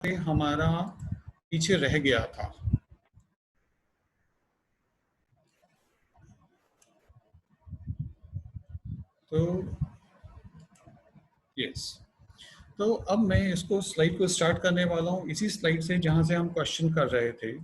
हमारा पीछे रह गया था। तो यस, तो अब मैं इसको स्लाइड को स्टार्ट करने वाला हूँ इसी स्लाइड से जहां से हम क्वेश्चन कर रहे थे।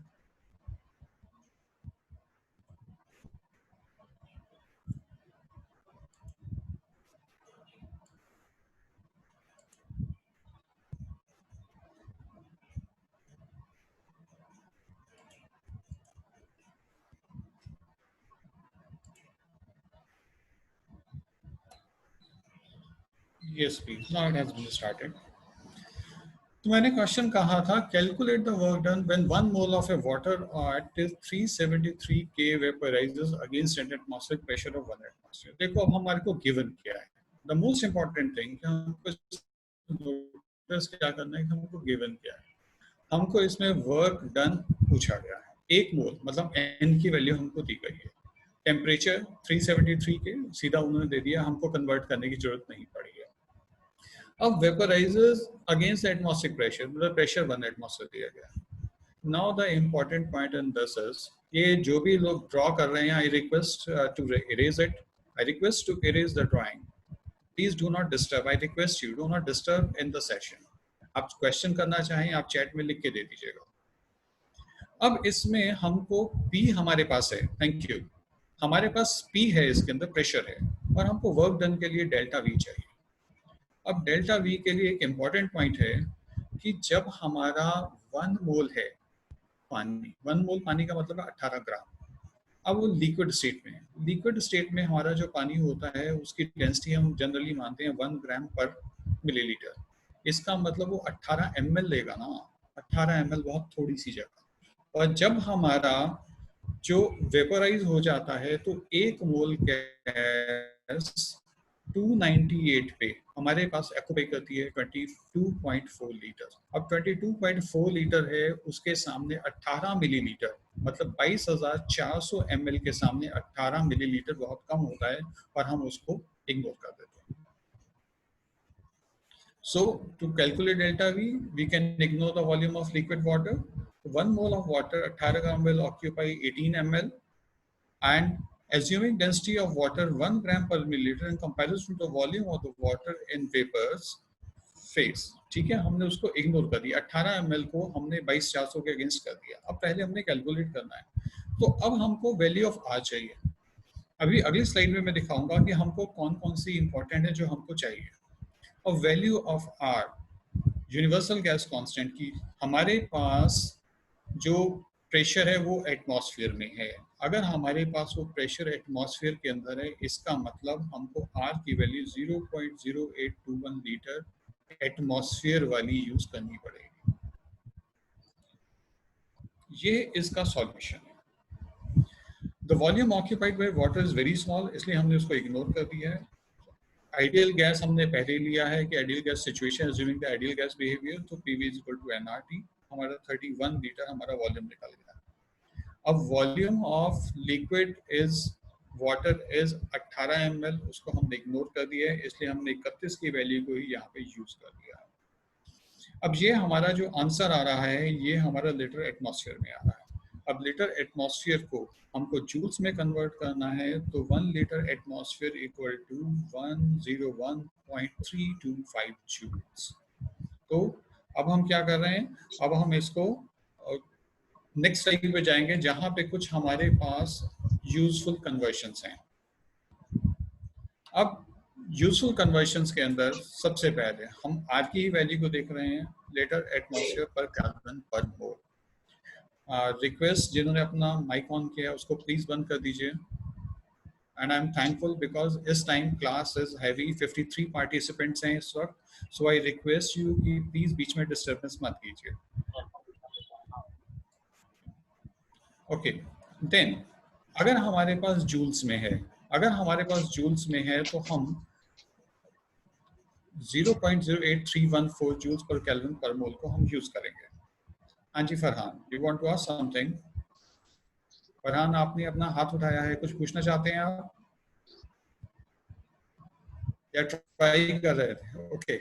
Yes please, now it has been started. तो मैंने क्वेश्चन कहा था, calculate the work done when 1 mole of a water at 373 K vaporises against an atmospheric pressure of 1 atmosphere. देखो अब हमारे को गिवन क्या है, द मोस्ट इंपॉर्टेंट थिंग हमको नोटिस क्या करना है कि हमको गिवन क्या है। हमको इसमें वर्क डन पूछा गया है, 1 मोल मतलब n की वैल्यू हमको दी गई है, टेम्परेचर 373 के सीधा उन्होंने दे दिया, हमको कन्वर्ट करने की जरूरत नहीं पड़ी है। अब वेपराइजर्स अगेंस्ट एटमॉस्फेरिक प्रेशर, मतलब प्रेशर 1 एटमॉस्फेयर दिया गया। Now the important point in this is, ये जो भी लोग ड्रॉ कर रहे हैं, I request to erase it, I request to erase the drawing, please do not disturb, I request you do not disturb in the session. आप question करना चाहें आप चैट में लिख के दे दीजिएगा। अब इसमें हमको P हमारे पास है, थैंक यू, हमारे पास P है, इसके अंदर प्रेशर है, और हमको वर्क डन के लिए डेल्टा V चाहिए। अब डेल्टा V के लिए एक इम्पॉर्टेंट पॉइंट है कि जब हमारा 1 मोल है पानी, 1 मोल पानी का मतलब है 18 ग्राम, अब वो लिक्विड स्टेट में है। लिक्विड स्टेट में हमारा जो पानी होता है उसकी डेंसिटी हम जनरली मानते हैं 1 ग्राम पर मिलीलीटर। इसका मतलब वो 18 ml लेगा ना, 18 ml बहुत थोड़ी सी जगह। और जब हमारा जो वेपोराइज हो जाता है तो 1 मोल गैस 298 पे हमारे पास ऑक्यूपाई करती है 22.4 लीटर। अब 22.4 लीटर है, उसके सामने 18 मिलीलीटर मतलब 22,400 ml के सामने 18 मिलीलीटर बहुत कम होता है और हम उसको इग्नोर कर देते हैं। So to calculate delta V, we can ignore the volume of liquid water. 1 mole of water, 18 gram will occupy 18 ml, and assuming density of water 1 gram per milliliter in comparison to the volume of the water in vapors phase, ठीक है, हमने उसको ignore कर दिया, 18 ml को हमने 22,400 के against कर दिया। अब पहले हमने कैलकुलेट करना है, तो अब हमको वैल्यू ऑफ आर चाहिए। अभी अगली स्लाइड में मैं दिखाऊंगा कि हमको कौन कौन सी इंपॉर्टेंट है जो हमको चाहिए। और value of R, universal gas constant की, हमारे पास जो प्रेशर है वो एटमॉस्फेयर में है। अगर हमारे पास वो प्रेशर एटमॉस्फेयर के अंदर है, इसका मतलब हमको आर की वैल्यू 0.0821 लीटर एटमॉस्फेयर वाली यूज करनी पड़ेगी। ये इसका सॉल्यूशन है। The volume occupied by water is very small, इसलिए हमने उसको इग्नोर कर दिया है। आइडियल गैस हमने पहले लिया है कि ideal gas situation assuming the ideal gas behaviour, तो PV is equal to nRT, हमारा 31 लीटर हमारा वॉल्यूम निकल गया। अब volume of liquid is water is 18 ml, उसको हमने इग्नोर कर दिया है, इसलिए हमने 31 की वैल्यू को ही यहाँ पे यूज कर दिया है। अब ये हमारा जो आंसर आ रहा है ये हमारा लीटर एटमॉस्फेयर में आ रहा है। अब लीटर एटमॉस्फेयर को हमको जूल्स में कन्वर्ट करना है, तो 1 litre atmosphere equal to 101.325 joules. तो अब हम क्या कर रहे हैं, अब हम इसको नेक्स्ट स्लाइड पे जाएंगे जहां पे कुछ हमारे पास यूजफुल कन्वर्शंस हैं। अब यूजफुल कन्वर्शंस के अंदर सबसे पहले हम आर की ही वैल्यू को देख रहे हैं, लीटर एटमॉस्फेयर पर केल्विन पर मोल। रिक्वेस्ट जिन्होंने अपना माइक ऑन किया उसको प्लीज बंद कर दीजिए। And I am thankful because इस time class is heavy, 53 participants हैं इस वक्त, सो आई रिक्वेस्ट यू कि प्लीज बीच में डिस्टर्बेंस मत कीजिए। ओके, देन अगर हमारे पास जूल्स में है, अगर हमारे पास जूल्स में है तो हम 0.08314 जूल्स पर केल्विन पर मोल को हम यूज करेंगे। हाँ जी Farhan, you want to ask something? Farhan आपने अपना हाथ उठाया है, कुछ पूछना चाहते हैं आप या ट्राई कर रहे थे? ओके,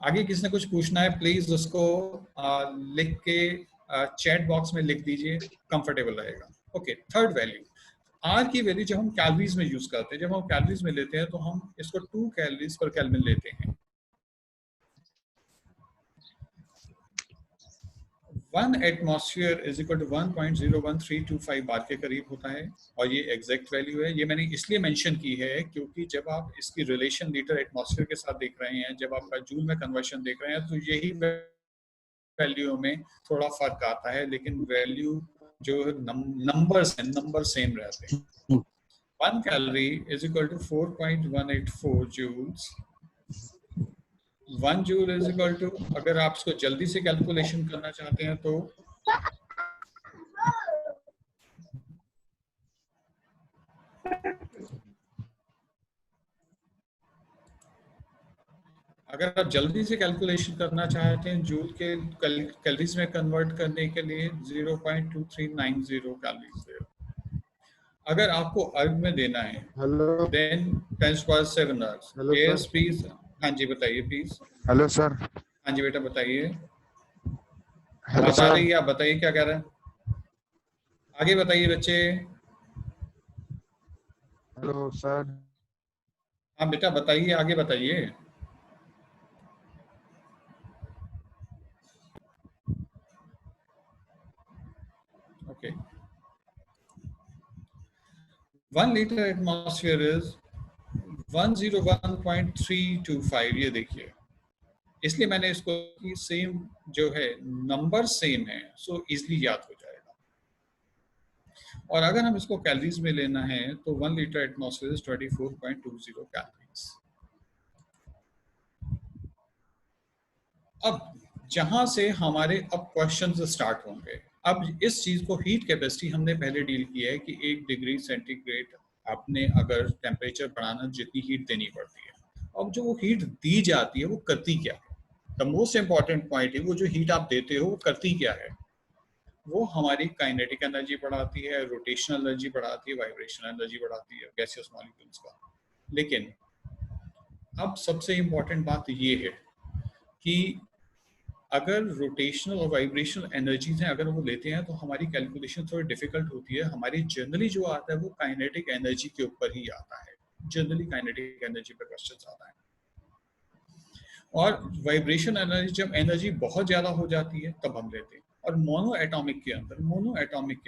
आगे किसने कुछ पूछना है प्लीज उसको लिख के चैट बॉक्स में लिख दीजिए, कंफर्टेबल रहेगा। ओके, थर्ड वैल्यू, आर की वैल्यू जब हम कैलोरीज में यूज करते हैं, जब हम कैलोरीज में लेते हैं तो हम इसको 2 कैलोरीज पर केल्विन लेते हैं। 1 एटमॉस्फेयर इज इक्वल टू 1.01325 बार के करीब होता है, और ये एग्जैक्ट वैल्यू है। ये मैंने इसलिए मेंशन की है क्योंकि जब आप इसकी रिलेशन लीटर एटमॉस्फेयर के साथ देख रहे हैं, जब आपका जूल में कन्वर्शन देख रहे हैं, तो यही वैल्यू में थोड़ा फर्क आता है, लेकिन वैल्यू जो नंबर सेम रहते हैं। 1 calorie is equal to 4.184 joules. 1 joule is equal to, अगर आप इसको जल्दी से कैलकुलेशन करना चाहते हैं तो अगर आप जल्दी से कैलकुलेशन करना चाहते हैं जूल के कैलोरीज में कन्वर्ट करने के लिए 0.2390 कैलोरीज है। अगर आपको अर्ग में देना है hello then 10⁻7 ergs. Hello yes sir. Please, हाँ जी बताइए प्लीज। Hello sir. हाँ जी बेटा बताइए, हेलो आवाज आ सर। रही है? आप बताइए क्या कह रहे हैं, आगे बताइए बच्चे। Hello sir. हाँ बेटा बताइए, आगे बताइए। Okay, 1 litre atmosphere is 101.325। ये देखिए, इसलिए मैंने इसको सेम जो है नंबर सेम है, सो इजली याद हो जाएगा। और अगर हम इसको कैलोरीज में लेना है तो 1 लीटर एटमॉस्फेयर इज 24.20 कैलोरीज। अब जहां से हमारे अब क्वेश्चंस स्टार्ट होंगे, अब इस चीज को हीट कैपेसिटी हमने पहले डील किया है कि 1 डिग्री सेंटीग्रेड आपने अगर टेम्परेचर बढ़ाना जितनी हीट देनी पड़ती है। अब जो वो हीट दी जाती है वो करती क्या है, द मोस्ट इंपॉर्टेंट पॉइंट है वो जो हीट आप देते हो वो करती क्या है। वो हमारी काइनेटिक एनर्जी बढ़ाती है, रोटेशनल एनर्जी बढ़ाती है, वाइब्रेशनल एनर्जी बढ़ाती है गैसियस मॉलिक्यूल्स का। लेकिन अब सबसे इंपॉर्टेंट बात ये है कि अगर रोटेशनल और वाइब्रेशनल एनर्जीज हैं अगर वो लेते हैं तो हमारी कैलकुलेशन थोड़ी डिफिकल्ट होती है। हमारी जनरली जो आता है वो काइनेटिक एनर्जी के ऊपर ही आता है, जनरली काइनेटिक एनर्जी पर क्वेश्चन आता है। और वाइब्रेशन एनर्जी, जब एनर्जी बहुत ज़्यादा हो जाती है तब हम लेते हैं। और मोनो एटॉमिक के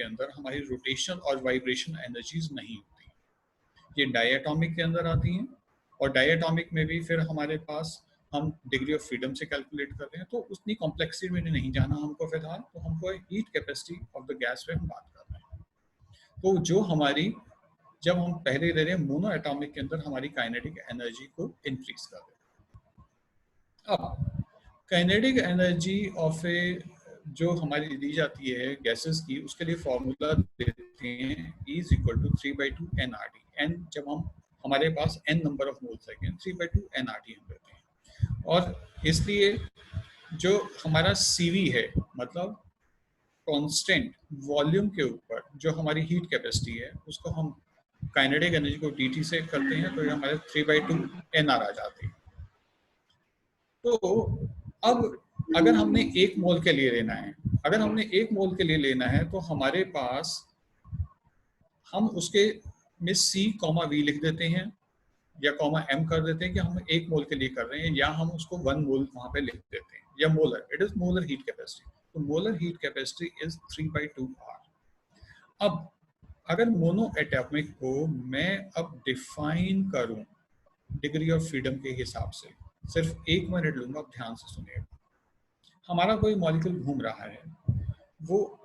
अंदर हमारी रोटेशन और वाइब्रेशन एनर्जीज नहीं होती, ये डायटॉमिक के अंदर आती हैं। और डायटॉमिक में भी फिर हमारे पास हम डिग्री ऑफ फ्रीडम से कैलकुलेट कर रहे हैं, तो उतनी कॉम्प्लेक्सिटी में नहीं जाना हमको फिलहाल। तो हमको heat capacity of the gas पे हम बात कर रहे हैं। तो जो हमारी, जब हम पहले ले रहे हैं मोनो एटॉमिक के अंदर हमारी काइनेटिक एनर्जी को इंक्रीज कर रहे हैं। अब काइनेटिक एनर्जी ऑफ ए जो हमारी दी जाती है गैसेस की, उसके लिए फॉर्मूला देते हैं E is equal to 3/2 NRT। N जब हम हमारे पास n नंबर ऑफ मोल्स है, 3/2 NRT हम लेते हैं। और इसलिए जो हमारा CV है, मतलब कांस्टेंट वॉल्यूम के ऊपर जो हमारी हीट कैपेसिटी है, उसको हम काइनेटिक एनर्जी को dt से करते हैं, तो ये हमारे 3/2 NR आ जाती है। तो अब अगर हमने 1 मोल के लिए लेना है, अगर हमने 1 मोल के लिए लेना है तो हमारे पास हम उसके में C, V लिख देते हैं या M कर देते हैं कि हम 1 मोल के लिए कर रहे हैं, या हम उसको 1 मोल वहां पे लिख देते हैं, या molar, it is molar heat capacity. तो molar heat capacity is 3/2 R। अब अगर मोनो एटॉमिक को मैं अब डिफाइन करूं डिग्री ऑफ फ्रीडम के हिसाब से, सिर्फ 1 मिनट लूंगा, आप ध्यान से सुनिएगा। हमारा कोई मॉलिक्यूल घूम रहा है, वो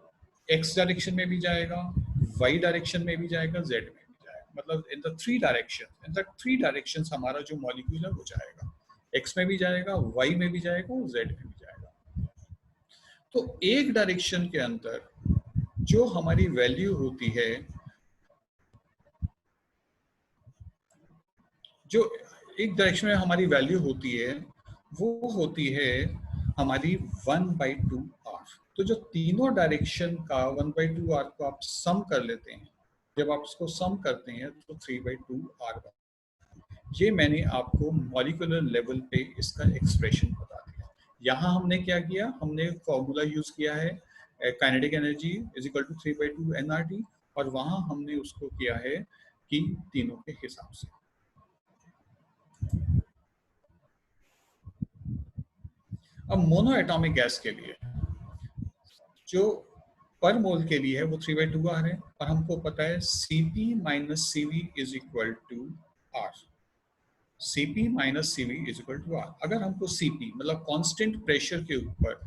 एक्स डायरेक्शन में भी जाएगा, वाई डायरेक्शन में भी जाएगा, जेड में भी जाएगा, मतलब in the 3 direction, in the 3 direction हमारा जो मॉलिक्यूल है वो जाएगा, एक्स में भी जाएगा, वाई में भी जाएगा और जेड में भी जाएगा। तो एक डायरेक्शन के अंदर जो हमारी वैल्यू होती है, जो एक डायरेक्शन में हमारी वैल्यू होती है, वो होती है हमारी 1/2 R। तो जो तीनों डायरेक्शन का 1/2 R को आप सम कर लेते हैं, जब आप इसको सम करते हैं तो 3/2 R बनता है। ये मैंने आपको मॉलिक्यूलर लेवल पे इसका एक्सप्रेशन बता दिया। यहाँ हमने क्या किया, हमने फॉर्मूला यूज किया है kinetic energy is equal to 3/2 nRT, और वहां हमने उसको किया है कि तीनों के हिसाब से। अब मोनो एटॉमिक गैस के लिए जो पर मोल के लिए है वो 3/2 आर है, और हमको पता है Cp minus Cv is equal to R. Cp minus Cv is equal to R. अगर हमको Cp मतलब कांस्टेंट प्रेशर के ऊपर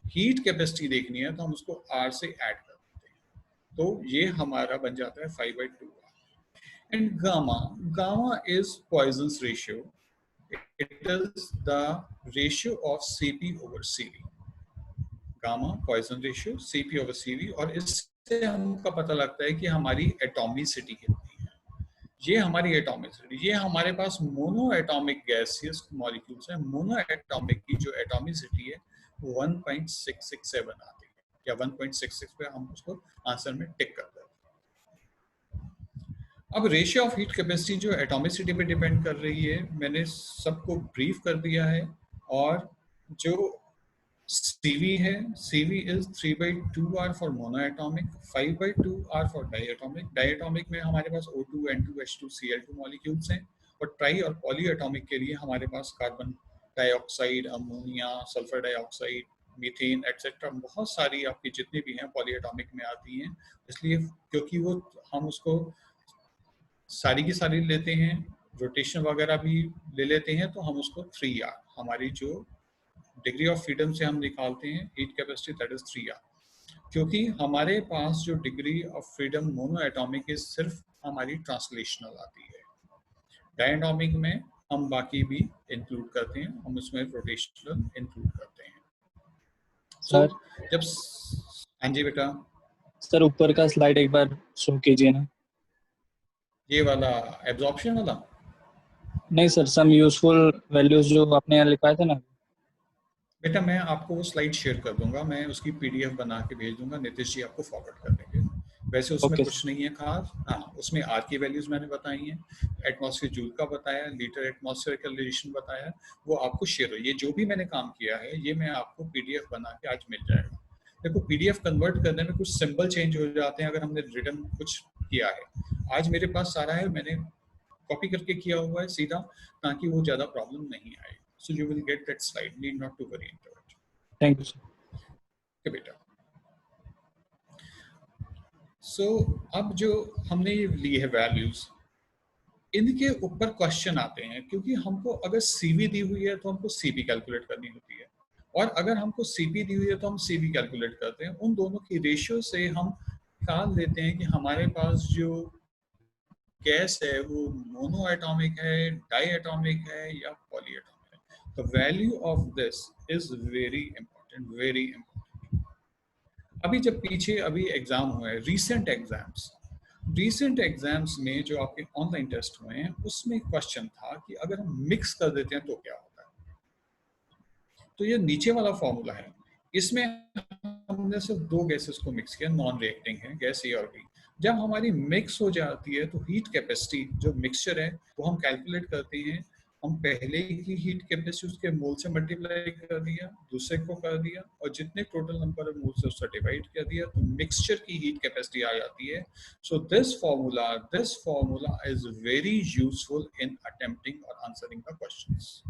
हीट कैपेसिटी देखनी है तो हम उसको R से ऐड कर देते हैं, तो ये हमारा बन जाता है 5/2R। And gamma is Poisson's ratio, it is the ratio of Cp over Cv। Gamma Poisson ratio Cp over Cv, और इससे हमको पता लगता है कि हमारी एटॉमिसिटी कितनी है। ये हमारी एटॉमिसिटी, ये हमारे पास मोनो एटॉमिक गैसियस मॉलिक्यूल्स हैं। मोनो एटॉमिक की जो एटॉमिसिटी है वो 1.667 आती है, या 1.66 पे हम उसको आंसर में टिक करते हैं। अब रेशियो ऑफ हीट कैपेसिटी जो एटॉमिसिटी पे डिपेंड कर रही है, मैंने सबको ब्रीफ कर दिया है। और जो Cv है, Cv is 3/2R for monoatomic, 5/2R for diatomic। diatomic में हमारे पास O2, N2, H2, Cl2 molecules हैं, और ट्राई और पॉलीएटॉमिक के लिए हमारे पास carbon dioxide, ammonia, sulphur dioxide, methane etcetera बहुत सारी आपकी जितनी भी हैं पॉलीएटॉमिक में आती हैं। इसलिए क्योंकि वो हम उसको सारी की सारी लेते हैं, रोटेशन वगैरह भी ले लेते हैं, तो हम उसको 3R हमारी जो डिग्री ऑफ फ्रीडम से हम निकालते हैं heat capacity, that is 3R। क्योंकि हमारे पास जो degree of freedom mono atomic की सिर्फ हमारी ट्रांसलेशनल आती है, डायटॉमिक में हम बाकी भी इंक्लूड करते हैं, हम उसमें रोटेशनल इंक्लूड करते हैं। सो जब हाँ जी बेटा, सर ऊपर का स्लाइड एक बार शो कीजिए ना। ये वाला एब्जॉर्प्शन वाला? नहीं सर, सम यूजफुल वैल्यूज जो आपने यहाँ लिखवाए थे ना। बेटा मैं आपको वो स्लाइड शेयर कर दूंगा, मैं उसकी पीडीएफ बना के भेज दूंगा, नितिश जी आपको फॉरवर्ड कर देंगे। वैसे उसमें Okay. कुछ नहीं है खास। हाँ, उसमें आर की वैल्यूज मैंने बताई हैं, एटमॉस्फेयर जूल का बताया, लीटर एटमॉस्फेयर कैलकुलेशन बताया, वो आपको शेयर हो। ये जो भी मैंने काम किया है ये मैं आपको पीडीएफ बना के आज मिल जाएगा। देखो पीडीएफ कन्वर्ट करने में कुछ सिंबल चेंज हो जाते हैं अगर हमने रिटर्न कुछ किया है। आज मेरे पास सारा है, मैंने कॉपी करके किया हुआ है सीधा, ताकि वो ज़्यादा प्रॉब्लम नहीं आए। So you will get that slide, need not to worry into it. Thank you sir. Okay, बेटा। So अब जो हमने ये ली है वैल्यूज, इनके ऊपर क्वेश्चन आते हैं, क्योंकि हमको अगर सीवी दी हुई है तो हमको सीवी कैलकुलेट करनी होती है, और अगर हमको सीपी दी हुई है तो हम सीवी कैलकुलेट करते हैं। उन दोनों की रेशियो से हम निकाल लेते हैं कि हमारे पास जो गैस है वो मोनो एटॉमिक है, डाई एटॉमिक है या पॉली एटॉमिक है। The value of this is very important, very important. अभी जब पीछे अभी एग्जाम हुए, रीसेंट एग्जाम्स में जो आपके ऑनलाइन टेस्ट हुए हैं, उसमें क्वेश्चन था कि अगर हम मिक्स कर देते हैं तो क्या होता है। तो ये नीचे वाला फॉर्मूला है, इसमें हमने सिर्फ दो गैसेस को मिक्स किया, नॉन रिएक्टिंग है गैस ए और बी। जब हमारी मिक्स हो जाती है तो हीट कैपेसिटी जो मिक्सचर है वो हम कैलकुलेट करते हैं। हम पहले की हीट कैपेसिटी उसके मोल से मल्टीप्लाई कर दिया, दूसरे को कर दिया, और जितने टोटल नंबर ऑफ मोल से उससे डिवाइड कर दिया, तो मिक्सचर की हीट कैपेसिटी आ जाती है। So this formula is very useful in attempting और आंसरिंग द क्वेश्चंस।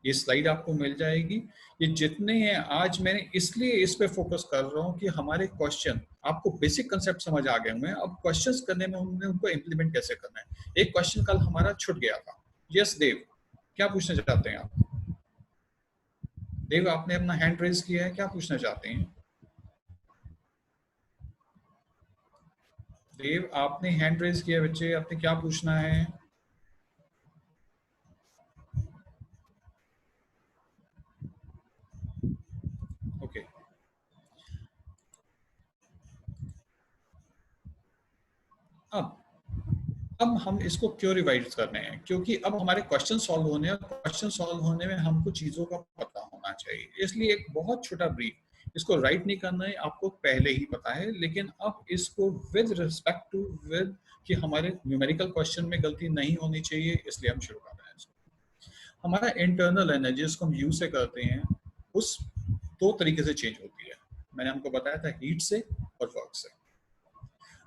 ये स्लाइड आपको मिल जाएगी। ये जितने हैं आज मैंने इसलिए इस पे फोकस कर रहा हूँ कि हमारे क्वेश्चन आपको बेसिक कंसेप्ट समझ आ गए होंगे, अब क्वेश्चंस करने में हमने उनको इम्प्लीमेंट कैसे करना है। एक क्वेश्चन कल हमारा छूट गया था। यस देव, क्या पूछना चाहते हैं आप? देव आपने अपना हैंड रेज किया है, क्या पूछना चाहते हैं? देव आपने हैंड रेज किया बच्चे, आपने क्या पूछना है? ओके अब हम इसको क्यों रिवाइज करने हैं, क्योंकि अब हमारे क्वेश्चन सॉल्व होने हैं, क्वेश्चन सॉल्व होने में हमको चीजों का पता होना चाहिए। इसलिए एक बहुत छोटा ब्रीफ, इसको राइट नहीं करना है, आपको पहले ही पता है, लेकिन अब इसको विद रिस्पेक्ट टू विद कि हमारे न्यूमेरिकल क्वेश्चन में गलती नहीं होनी चाहिए, इसलिए हम शुरू कर रहे हैं इसको। हमारा इंटरनल एनर्जी, इसको हम यू से करते हैं, उस दो तरीके से चेंज होती है। मैंने हमको बताया था हीट से और वर्क से।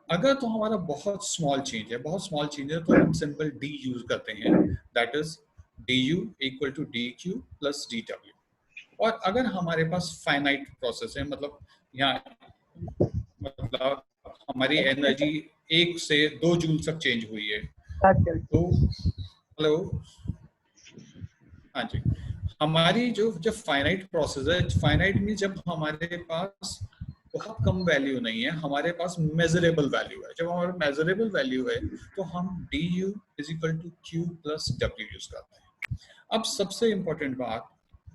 अगर तो हमारा बहुत स्मॉल चेंज है, बहुत स्मॉल चेंज है, तो हम सिंपल डी यूज करते हैं, that is d U equal to d Q plus d W. और अगर हमारे पास फाइनाइट प्रोसेस है, मतलब यहाँ मतलब हमारी एनर्जी 1 से 2 जूल तक चेंज हुई है, तो हेलो, हाँ जी, हमारी जो जब फाइनाइट प्रोसेस है, फाइनाइट में जब हमारे पास बहुत कम वैल्यू नहीं है, हमारे पास मेजरेबल वैल्यू है। जब हमारा मेजरेबल वैल्यू है तो हम d U is equal to Q plus W use करते हैं। अब सबसे इंपॉर्टेंट बात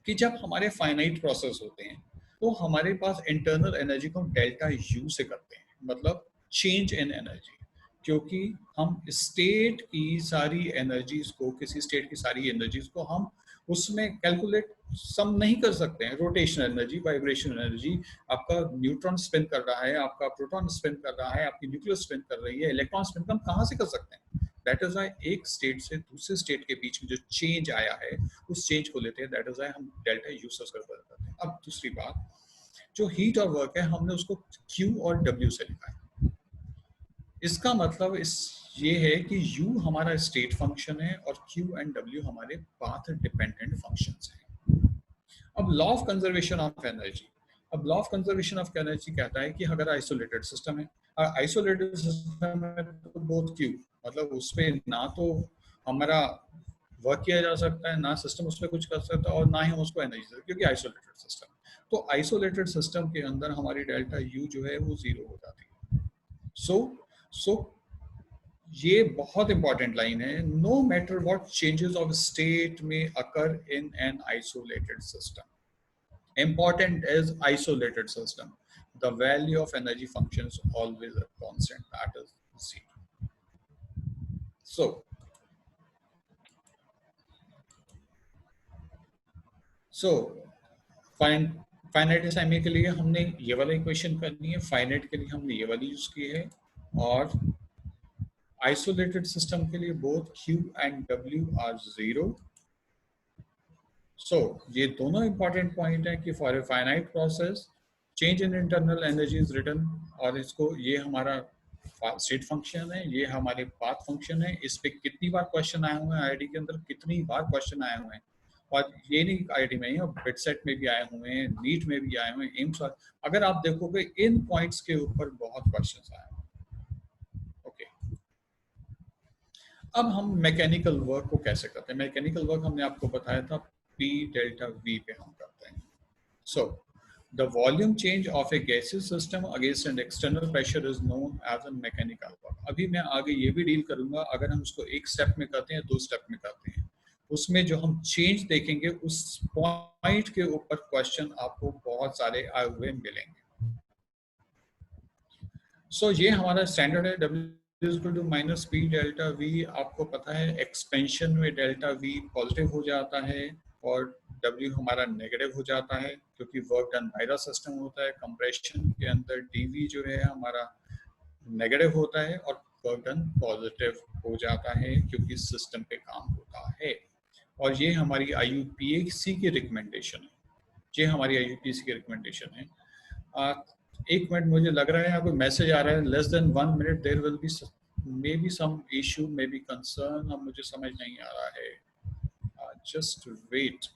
कि जब हमारे फाइनाइट प्रोसेस होते हैं तो हमारे पास इंटरनल एनर्जी को हम डेल्टा यू से करते हैं, मतलब चेंज इन एनर्जी, क्योंकि हम स्टेट की सारी एनर्जीज को, किसी स्टेट की सारी एनर्जीज को हम उसमें कैलकुलेट सम नहीं कर सकते हैं। रोटेशनल एनर्जी, वाइब्रेशन एनर्जी, आपका न्यूट्रॉन स्पिन कर रहा है, आपका प्रोटॉन स्पिन कर रहा है, आपकी न्यूक्लियस स्पिन कर रही है, इलेक्ट्रॉन स्पिन, हम कहाँ से कर सकते हैं? दैट इज वाई एक स्टेट से दूसरे स्टेट के बीच में जो चेंज आया है उस चेंज को लेते हैं, दैट इज वाई हम डेल्टा यू से करते हैं। अब दूसरी बात, जो हीट और वर्क है हमने उसको Q और W से लिखा है। इसका मतलब ये है कि U हमारा स्टेट फंक्शन है और Q एंड W हमारे पाथ डिपेंडेंट फंक्शंस हैं। अब law of conservation of energy, अब law of conservation of energy कहता है कि अगर आइसोलेटेड सिस्टम है, आइसोलेटेड सिस्टम है तो बोथ Q, मतलब उस पर ना तो हमारा वर्क किया जा सकता है, ना सिस्टम उस पर कुछ कर सकता है, और ना ही हम उसको एनर्जी सकते, क्योंकि आइसोलेटेड सिस्टम। तो आइसोलेटेड सिस्टम के अंदर हमारी डेल्टा यू जो है वो 0 हो जाती है। सो ये बहुत इंपॉर्टेंट लाइन है, no matter what changes of state में occur in an isolated system, important is isolated system, the value of energy function is always a constant, that is 0. So finite time के लिए हमने ये वाला equation करनी है, finite के लिए हमने ये वाली यूज की है, और आइसोलेटेड सिस्टम के लिए both Q and W are 0. So ये दोनों इंपॉर्टेंट पॉइंट है कि for a finite process change in internal energy is written, और इसको, ये हमारा स्टेट फंक्शन है, ये हमारे पाथ फंक्शन है। इस पे कितनी बार क्वेश्चन आए हुए हैं आईआईटी के अंदर, कितनी बार क्वेश्चन आए हुए हैं, और ये नहीं आईआईटी में ही, बिट सेट में भी आए हुए हैं, नीट में भी आए हुए हैं, एम्स, अगर आप देखोगे इन पॉइंट्स के ऊपर बहुत क्वेश्चन आए हैं। ओके, अब हम मैकेनिकल वर्क को कैसे करते हैं? मैकेनिकल वर्क हमने आपको बताया था P delta V पे हम करते हैं। So the volume change of a gaseous system against an external pressure is known as a mechanical work. अभी मैं आगे ये भी डील करूंगा, अगर हम उसको एक स्टेप में करते हैं, 2 स्टेप में करते हैं, उसमें जो हम चेंज देखेंगे उस पॉइंट के ऊपर क्वेश्चन आपको बहुत सारे आए हुए मिलेंगे। So ये हमारा स्टैंडर्ड है, W is equal to minus P delta V। आपको पता है एक्सपेंशन में डेल्टा V पॉजिटिव हो जाता है और W हमारा नेगेटिव हो जाता है, क्योंकि work done by the system होता है। कंप्रेशन के अंदर dV जो है हमारा नेगेटिव होता है और वर्क डन पॉजिटिव हो जाता है, क्योंकि सिस्टम पे काम होता है। और ये हमारी IUPAC की रिकमेंडेशन है, ये हमारी IUPAC की रिकमेंडेशन है। एक मिनट, मुझे लग रहा है यहाँ कोई मैसेज आ रहा है, less than 1 minute there will be may be some issue, may be concern, अब मुझे समझ नहीं आ रहा है, जस्ट वेट।